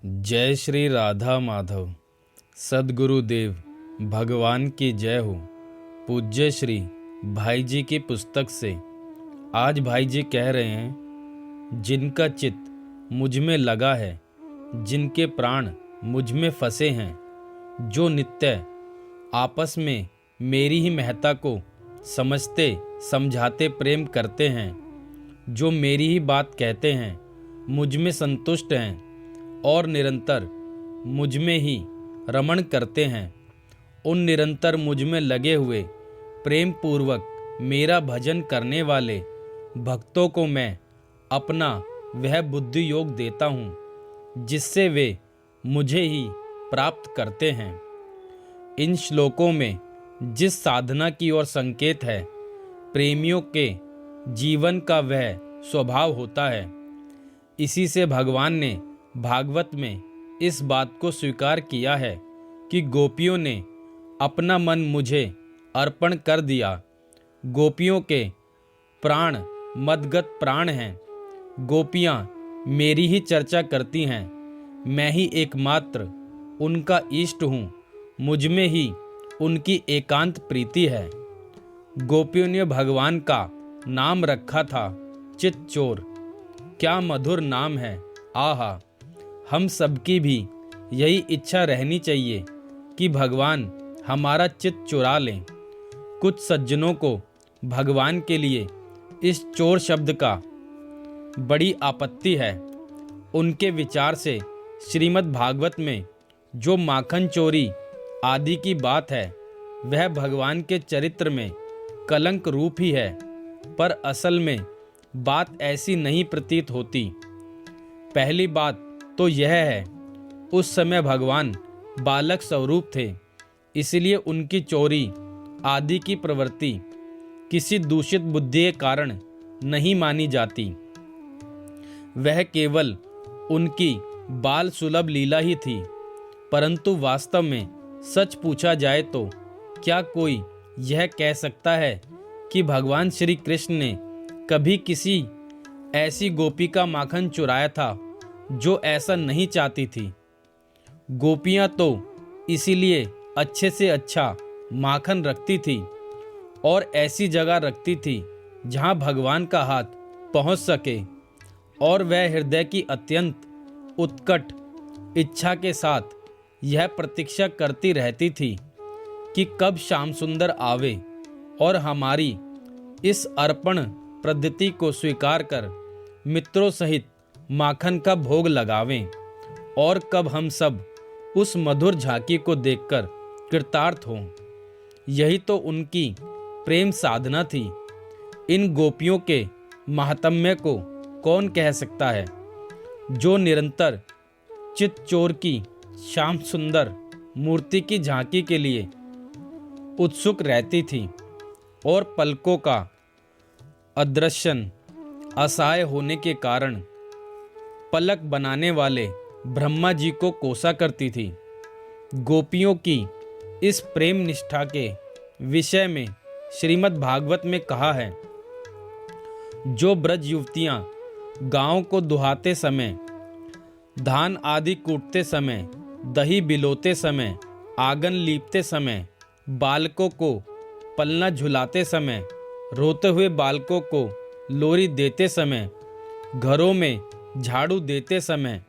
जय श्री राधा माधव। सद्गुरुदेव भगवान की जय हो। पूज्य श्री भाई जी की पुस्तक से आज भाई जी कह रहे हैं, जिनका चित्त मुझ में लगा है, जिनके प्राण मुझ में फंसे हैं, जो नित्य आपस में मेरी ही महत्ता को समझते समझाते प्रेम करते हैं, जो मेरी ही बात कहते हैं, मुझ में संतुष्ट हैं और निरंतर मुझ में ही रमण करते हैं, उन निरंतर मुझ में लगे हुए प्रेम पूर्वक मेरा भजन करने वाले भक्तों को मैं अपना वह बुद्धि योग देता हूँ, जिससे वे मुझे ही प्राप्त करते हैं। इन श्लोकों में जिस साधना की ओर संकेत है, प्रेमियों के जीवन का वह स्वभाव होता है। इसी से भगवान ने भागवत में इस बात को स्वीकार किया है कि गोपियों ने अपना मन मुझे अर्पण कर दिया। गोपियों के प्राण मदगत प्राण हैं। गोपियाँ मेरी ही चर्चा करती हैं। मैं ही एकमात्र उनका इष्ट हूँ। मुझ में ही उनकी एकांत प्रीति है। गोपियों ने भगवान का नाम रखा था चित्तचोर। क्या मधुर नाम है। आहा, हम सबकी भी यही इच्छा रहनी चाहिए कि भगवान हमारा चित्त चुरा लें। कुछ सज्जनों को भगवान के लिए इस चोर शब्द का बड़ी आपत्ति है। उनके विचार से श्रीमद् भागवत में जो माखन चोरी आदि की बात है, वह भगवान के चरित्र में कलंक रूप ही है, पर असल में बात ऐसी नहीं प्रतीत होती। पहली बात तो यह है, उस समय भगवान बालक स्वरूप थे, इसलिए उनकी चोरी आदि की प्रवृत्ति किसी दूषित बुद्धि के कारण नहीं मानी जाती। वह केवल उनकी बाल सुलभ लीला ही थी। परंतु वास्तव में सच पूछा जाए तो क्या कोई यह कह सकता है कि भगवान श्री कृष्ण ने कभी किसी ऐसी गोपी का माखन चुराया था जो ऐसा नहीं चाहती थी? गोपियां तो इसीलिए अच्छे से अच्छा माखन रखती थी और ऐसी जगह रखती थी जहां भगवान का हाथ पहुंच सके, और वह हृदय की अत्यंत उत्कट इच्छा के साथ यह प्रतीक्षा करती रहती थी कि कब श्याम सुंदर आवे और हमारी इस अर्पण पद्धति को स्वीकार कर मित्रों सहित माखन का भोग लगावें, और कब हम सब उस मधुर झांकी को देखकर कृतार्थ हों। यही तो उनकी प्रेम साधना थी। इन गोपियों के महात्म्य को कौन कह सकता है, जो निरंतर चित्तचोर की श्याम सुंदर मूर्ति की झांकी के लिए उत्सुक रहती थी और पलकों का अदृश्यन असहाय होने के कारण पलक बनाने वाले ब्रह्मा जी को कोसा करती थी। गोपियों की इस प्रेम निष्ठा के विषय में श्रीमद् भागवत में कहा है, जो ब्रज युवतियां गांव को दुहाते समय, धान आदि कूटते समय, दही बिलोते समय, आंगन लीपते समय, बालकों को पलना झुलाते समय, रोते हुए बालकों को लोरी देते समय, घरों में झाड़ू देते समय,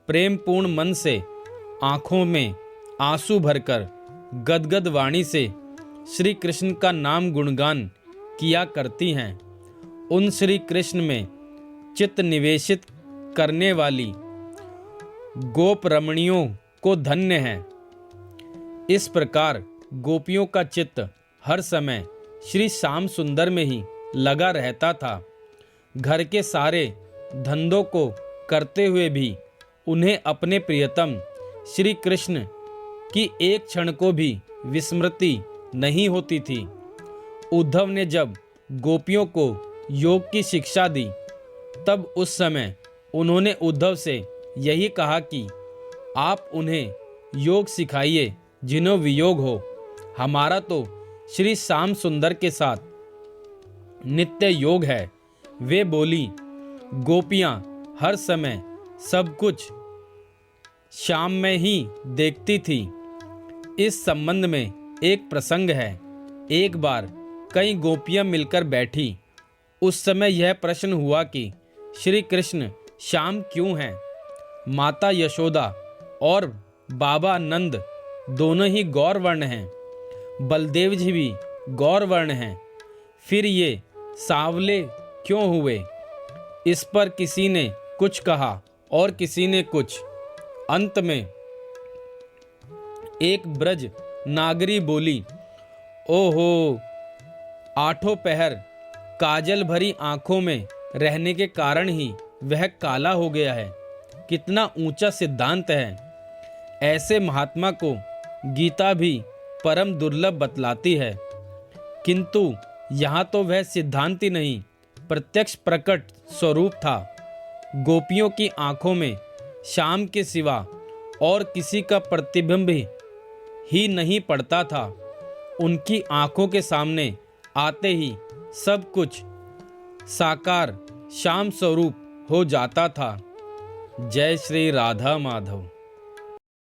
प्रेम पूर्ण मन से आंखों में आंसू भरकर गदगद वाणी से श्री कृष्ण का नाम गुणगान किया करती हैं, उन श्री कृष्ण में चित्त निवेशित करने वाली गोप रमणियों को धन्य है। इस प्रकार गोपियों का चित्त हर समय श्री श्याम सुंदर में ही लगा रहता था। घर के सारे धंधों को करते हुए भी उन्हें अपने प्रियतम श्री कृष्ण की एक क्षण को भी विस्मृति नहीं होती थी। उद्धव ने जब गोपियों को योग की शिक्षा दी, तब उस समय उन्होंने उद्धव से यही कहा कि आप उन्हें योग सिखाइए जिन्हों वियोग हो। हमारा तो श्री श्याम सुंदर के साथ नित्य योग है। वे बोली, गोपियां हर समय सब कुछ शाम में ही देखती थी। इस संबंध में एक प्रसंग है। एक बार कई गोपियां मिलकर बैठी। उस समय यह प्रश्न हुआ कि श्री कृष्ण श्याम क्यों हैं? माता यशोदा और बाबा नंद दोनों ही गौर वर्ण हैं। बलदेव जी भी गौर वर्ण हैं। फिर ये सांवले क्यों हुए? इस पर किसी ने कुछ कहा और किसी ने कुछ। अंत में एक ब्रज नागरी बोली, ओहो, आठों पहर काजल भरी आंखों में रहने के कारण ही वह काला हो गया है। कितना ऊंचा सिद्धांत है। ऐसे महात्मा को गीता भी परम दुर्लभ बतलाती है। किंतु यहाँ तो वह सिद्धांत ही नहीं, प्रत्यक्ष प्रकट स्वरूप था। गोपियों की आंखों में श्याम के सिवा और किसी का प्रतिबिंब ही नहीं पड़ता था। उनकी आंखों के सामने आते ही सब कुछ साकार श्याम स्वरूप हो जाता था। जय श्री राधा माधव।